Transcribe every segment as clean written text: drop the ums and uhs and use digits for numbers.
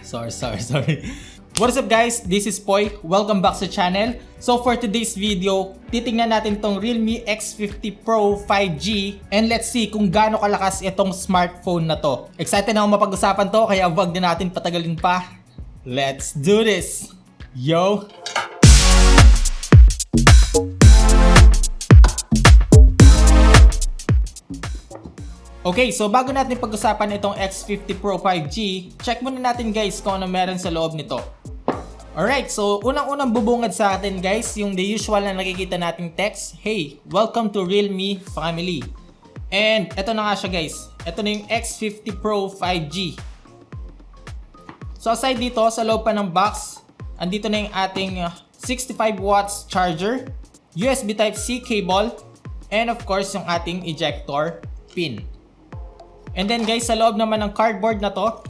Sorry. What is up guys? This is Poy. Welcome back sa channel. So for today's video, titingnan natin tong Realme X50 Pro 5G and let's see kung gaano kalakas itong smartphone na to. Excited na ako mapag-usapan to kaya wag na natin patagalin pa. Let's do this! Yo! Okay, so bago natin pag-usapan itong X50 Pro 5G, check muna natin guys kung ano meron sa loob nito. Alright, so unang-unang bubungad sa atin guys, yung the usual na nakikita nating text, "Hey, welcome to Realme family." And eto na nga siya guys, eto na yung X50 Pro 5G. So aside dito, sa loob pa ng box, andito na yung ating 65 watts charger, USB Type-C cable, and of course yung ating ejector pin. And then guys, sa loob naman ng cardboard na to,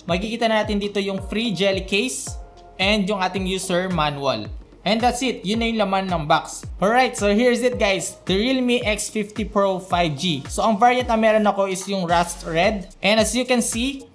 makikita natin dito yung free jelly case and yung ating user manual. And that's it, yun na yung laman ng box. Alright, so here's it guys, the Realme X50 Pro 5G. So ang variant na meron ako is yung rust red. And as you can see,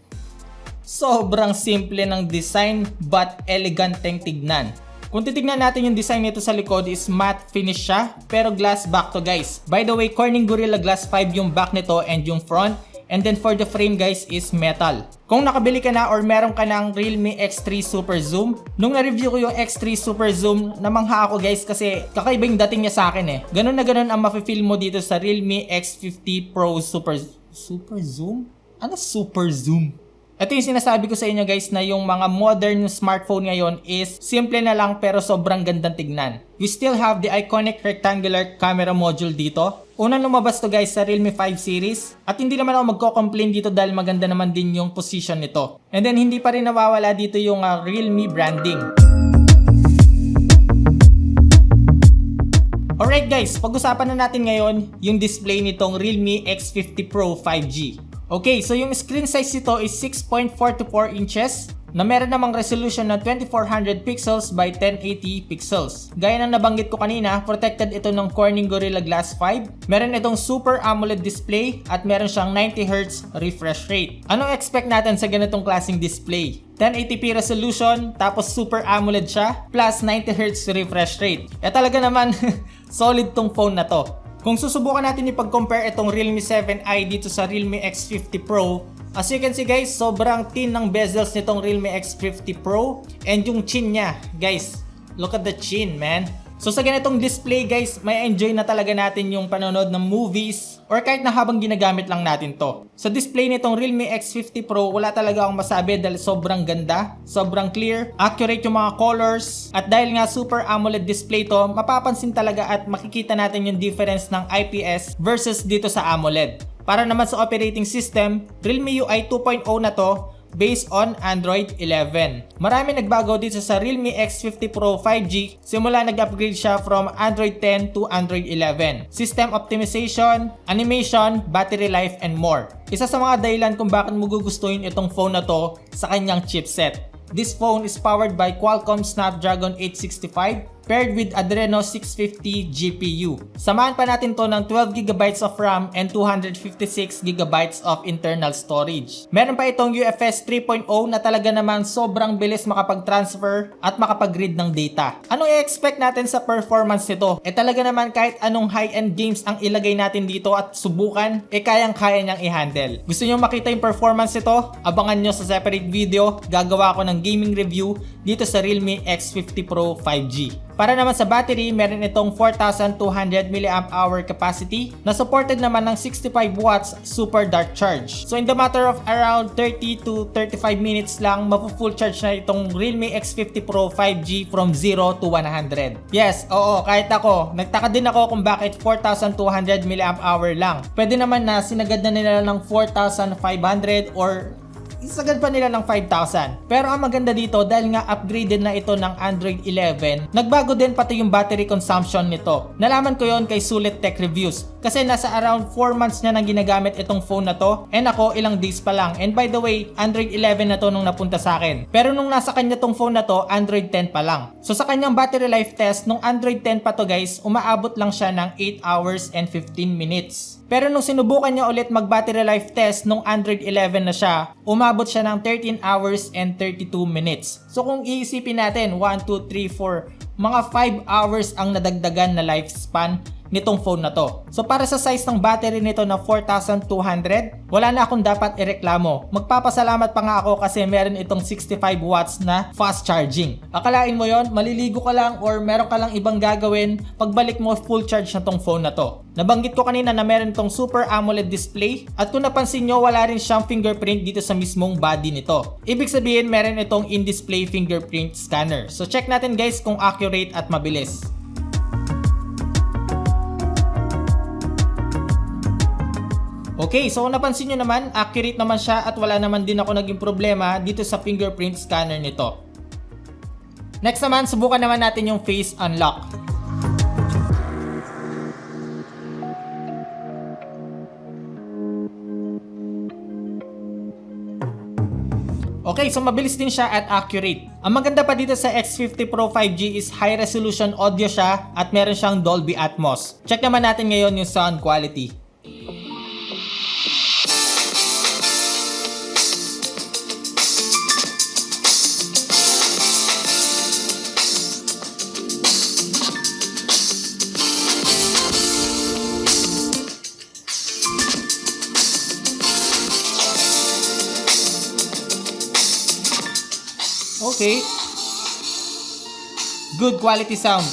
sobrang simple ng design but eleganteng tignan. Kung titignan natin yung design nito sa likod is matte finish siya, pero glass back to guys. By the way, Corning Gorilla Glass 5 yung back nito and yung front. And then for the frame guys is metal. Kung nakabili ka na or meron ka ng Realme X3 Super Zoom, nung na-review ko yung X3 Super Zoom, namangha ako guys kasi kakaiba yung dating niya sa akin eh. Ganun na ganun ang mafe-feel mo dito sa Realme X50 Pro Super Zoom? Ano Super Zoom? Ito yung sinasabi ko sa inyo guys na yung mga modern smartphone ngayon is simple na lang pero sobrang gandang tignan. You still have the iconic rectangular camera module dito. Unang lumabas to guys sa Realme 5 series at hindi naman ako magko-complain dito dahil maganda naman din yung position nito. And then hindi pa rin nawawala dito yung Realme branding. Alright guys, pag-usapan na natin ngayon yung display nitong Realme X50 Pro 5G. Okay, so yung screen size nito is 6.44 inches na meron namang resolution na 2400 pixels by 1080 pixels. Gaya ng nabanggit ko kanina, protected ito ng Corning Gorilla Glass 5. Meron itong Super AMOLED display at meron siyang 90Hz refresh rate. Anong expect natin sa ganitong klaseng display? 1080p resolution, tapos Super AMOLED siya, plus 90Hz refresh rate. Talaga naman, solid tong phone na to. Kung susubukan natin ipag-compare itong Realme 7i dito sa Realme X50 Pro, as you can see guys, sobrang thin ng bezels nitong Realme X50 Pro and yung chin niya, guys, look at the chin man. So sa ganitong display guys, may enjoy na talaga natin yung panonood ng movies or kahit na habang ginagamit lang natin to. Sa display nitong Realme X50 Pro, wala talaga akong masabi dahil sobrang ganda, sobrang clear, accurate yung mga colors, at dahil nga Super AMOLED display to, mapapansin talaga at makikita natin yung difference ng IPS versus dito sa AMOLED. Para naman sa operating system, Realme UI 2.0 na to, based on Android 11. Marami nagbago dito sa Realme X50 Pro 5G simula nag-upgrade siya from Android 10 to Android 11. System optimization, animation, battery life, and more. Isa sa mga dahilan kung bakit mo gugustuhin itong phone na to sa kanyang chipset. This phone is powered by Qualcomm Snapdragon 865 paired with Adreno 650 GPU. Samahan pa natin to ng 12GB of RAM and 256GB of internal storage. Meron pa itong UFS 3.0 na talaga naman sobrang bilis makapag-transfer at makapag-read ng data. Anong i-expect natin sa performance nito? Talaga naman kahit anong high-end games ang ilagay natin dito at subukan, kayang-kaya niyang i-handle. Gusto niyo makita yung performance nito? Abangan nyo sa separate video, gagawa ko ng gaming review dito sa Realme X50 Pro 5G. Para naman sa battery, meron itong 4,200 mAh capacity na supported naman ng 65 watts super dark charge. So in the matter of around 30 to 35 minutes lang, mapu-full charge na itong Realme X50 Pro 5G from 0 to 100. Yes, oo, kahit ako, nagtaka din ako kung bakit 4,200 mAh lang. Pwede naman na sinagad na nila ng 4,500 or isagad pa nila ng 5,000. Pero ang maganda dito dahil nga upgraded na ito ng Android 11, nagbago din pati yung battery consumption nito. Nalaman ko yon kay Sulit Tech Reviews kasi nasa around 4 months niya nang ginagamit itong phone na to and ako ilang days pa lang. And by the way, Android 11 na to nung napunta sa akin. Pero nung nasa kanya tong phone na to, Android 10 pa lang. So sa kanyang battery life test, nung Android 10 pa to guys, umaabot lang siya ng 8 hours and 15 minutes. Pero nung sinubukan niya ulit mag battery life test nung Android 11 na siya, umabot siya ng 13 hours and 32 minutes. So kung iisipin natin, 1, 2, 3, 4, mga 5 hours ang nadagdagan na lifespan nitong phone na to. So para sa size ng battery nito na 4,200, wala na akong dapat ireklamo. Magpapasalamat pa nga ako kasi meron itong 65 watts na fast charging. Akalain mo yon, maliligo ka lang or meron ka lang ibang gagawin, pagbalik mo full charge na tong phone na to. Nabanggit ko kanina na meron itong Super AMOLED display at kung napansin nyo, wala rin siyang fingerprint dito sa mismong body nito. Ibig sabihin meron itong in-display fingerprint scanner. So check natin guys kung accurate at mabilis. Okay, so kung napansin nyo naman, accurate naman siya at wala naman din ako naging problema dito sa fingerprint scanner nito. Next naman, subukan naman natin yung face unlock. Okay, so mabilis din siya at accurate. Ang maganda pa dito sa X50 Pro 5G is high resolution audio siya at meron siyang Dolby Atmos. Check naman natin ngayon yung sound quality. Okay. Good quality sound.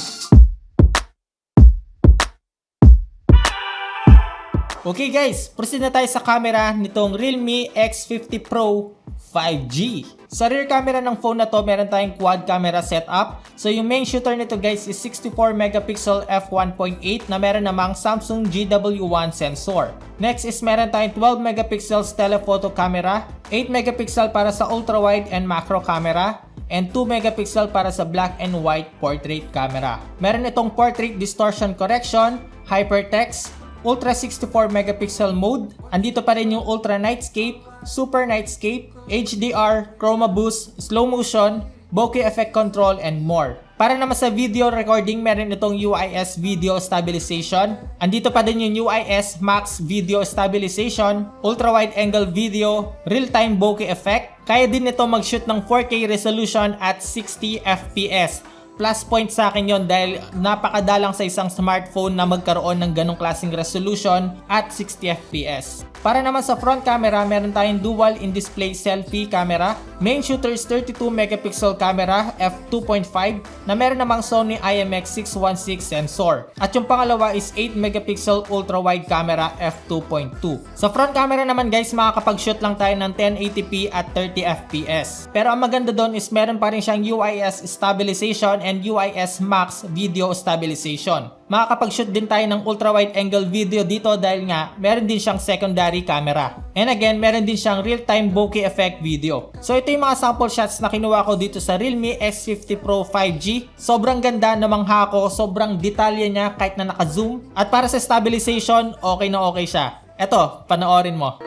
Okay guys, proceed na tayo sa camera nitong Realme X50 Pro 5G. Sa rear camera ng phone na to, meron tayong quad camera setup. So yung main shooter nito guys is 64 megapixel f1.8 na meron namang Samsung GW1 sensor. Next is meron tayong 12 megapixels telephoto camera, 8 megapixel para sa ultra wide and macro camera, and 2 megapixel para sa black and white portrait camera. Meron itong portrait distortion correction, hypertext, ultra 64 megapixel mode, andito pa rin yung ultra nightscape, super nightscape, HDR, chroma boost, slow motion, bokeh effect control, and more. Para naman sa video recording, meron itong UIS video stabilization. Andito pa din yung UIS max video stabilization, ultra wide angle video, real time bokeh effect. Kaya din ito mag-shoot ng 4K resolution at 60 FPS. Plus point sa akin yon dahil napakadalang sa isang smartphone na magkaroon ng ganong klaseng resolution at 60 FPS. Para naman sa front camera, meron tayong dual in-display selfie camera. Main shooter is 32 megapixel camera f2.5 na meron namang Sony IMX616 sensor. At yung pangalawa is 8 megapixel ultra wide camera f2.2. Sa front camera naman guys, makakapag-shoot lang tayo ng 1080p at 30 FPS. Pero ang maganda doon is meron pa rin siyang UIS stabilization and UIS max video stabilization. Makakapag-shoot din tayo ng ultra wide angle video dito dahil nga meron din siyang secondary camera. And again, meron din siyang real-time bokeh effect video. So ito yung mga sample shots na kinuha ko dito sa Realme X50 Pro 5G. Sobrang ganda, namangha ako, sobrang detalye niya kahit na naka-zoom. At para sa stabilization, okay na okay siya. Eto, panoorin mo.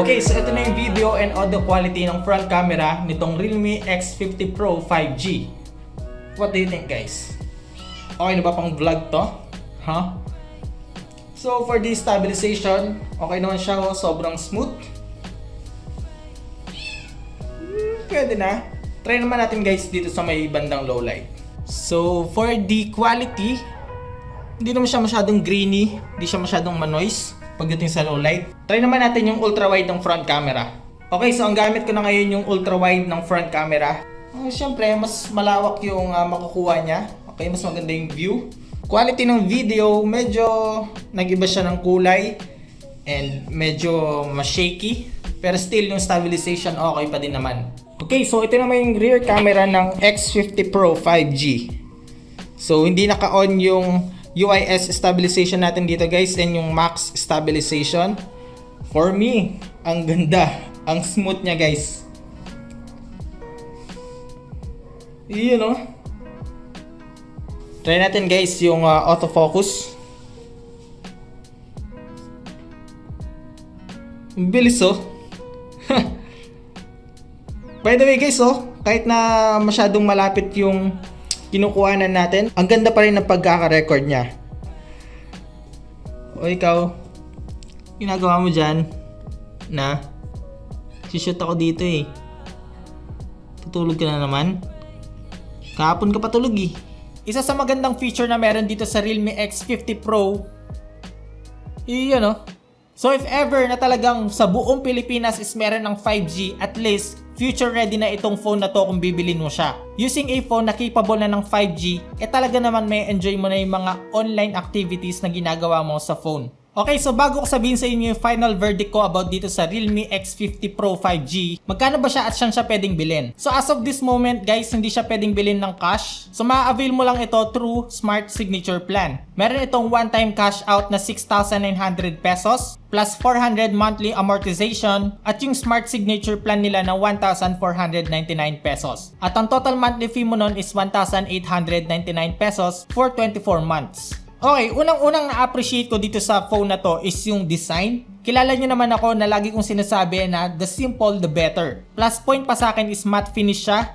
Okay, so ito na yung video and audio quality ng front camera nitong Realme X50 Pro 5G. What do you think guys? Okay na ba pang vlog to? Huh? So for this stabilization, okay naman siya, sobrang smooth. Pwede na. Try naman natin guys dito sa may bandang low light. So for the quality, hindi naman siya masyadong grainy, hindi siya masyadong manoise pagdating sa low light. Try naman natin yung ultra wide ng front camera. Okay, so ang gamit ko na ngayon yung ultra wide ng front camera. Siyempre, mas malawak yung makukuha niya. Okay, mas maganda yung view. Quality ng video, medyo nag-iba siya ng kulay and medyo mas shaky. Pero still yung stabilization okay pa din naman. Okay, so ito naman yung rear camera ng X50 Pro 5G. So hindi naka-on yung UIS stabilization natin dito guys and yung max stabilization. For me, ang ganda, ang smooth niya guys. Yun o. Try natin guys yung autofocus. Bilis oh. By the way guys kahit na masyadong malapit yung kinukuhanan natin, ang ganda pa rin ng pagkaka-record niya. O ikaw, ginagawa mo dyan na sishoot ako dito eh. Tutulog ka na naman. Kahapon ka patulog eh. Isa sa magandang feature na meron dito sa Realme X50 Pro, yun o. So if ever na talagang sa buong Pilipinas is meron ng 5G, at least future ready na itong phone na to kung bibilin mo siya. Using a phone na capable na ng 5G, talaga naman may enjoy mo na yung mga online activities na ginagawa mo sa phone. Okay, so bago ko sabihin sa inyo yung final verdict ko about dito sa Realme X50 Pro 5G, magkano ba siya at saan siya pwedeng bilhin? So as of this moment guys, hindi siya pwedeng bilhin ng cash. So ma-avail mo lang ito through Smart Signature Plan. Meron itong one-time cash out na 6,900 pesos plus 400 monthly amortization at yung Smart Signature Plan nila na 1,499 pesos. At ang total monthly fee mo nun is 1,899 pesos for 24 months. Okay, unang-unang na-appreciate ko dito sa phone na to is yung design. Kilala nyo naman ako na lagi kong sinasabi na the simple the better. Plus point pa sa akin is matte finish siya.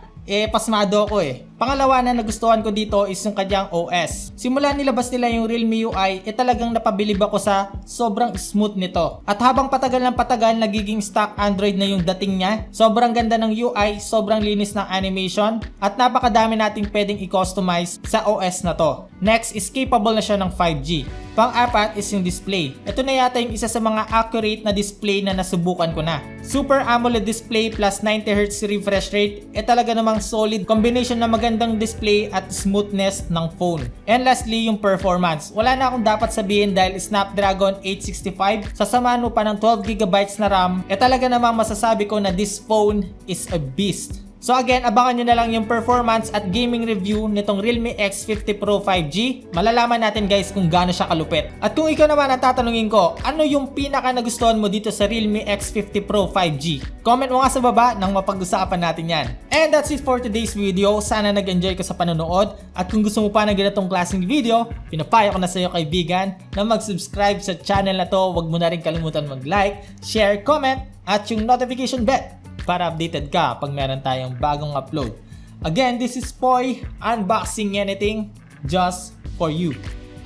Pasmado ako eh. Pangalawa na nagustuhan ko dito is yung kanyang OS. Simula nilabas nila yung Realme UI, talagang napabilib ako sa sobrang smooth nito. At habang patagal ng patagal, nagiging stock Android na yung dating niya. Sobrang ganda ng UI, sobrang linis ng animation, at napakadami nating pwedeng i-customize sa OS na to. Next is capable na siya ng 5G. Pang-apat is yung display. Ito na yata yung isa sa mga accurate na display na nasubukan ko na. Super AMOLED display plus 90Hz refresh rate, talaga namang solid combination na magandang display at smoothness ng phone. And lastly, yung performance. Wala na akong dapat sabihin dahil Snapdragon 865, sasamahan mo pa ng 12GB na RAM, talaga namang masasabi ko na this phone is a beast. So again, abangan nyo na lang yung performance at gaming review nitong Realme X50 Pro 5G. Malalaman natin guys kung gaano siya kalupit. At kung ikaw naman ang tatanungin ko, ano yung pinaka nagustuhan mo dito sa Realme X50 Pro 5G? Comment mo nga sa baba nang mapag-usapan natin yan. And that's it for today's video. Sana nag-enjoy ka sa panonood. At kung gusto mo pa ng ganitong klaseng video, pinapayo ko na sa iyo kaibigan na mag-subscribe sa channel na to. Huwag mo na rin kalimutan mag-like, share, comment, at yung notification bell para updated ka pag meron tayong bagong upload. Again, this is Poy, unboxing anything just for you.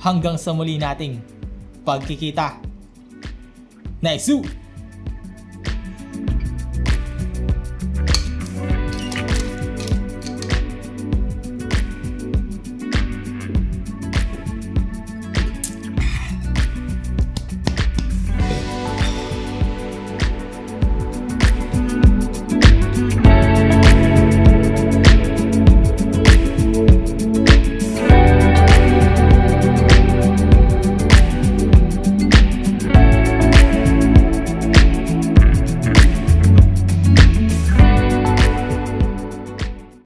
Hanggang sa muli nating pagkikita. Nice!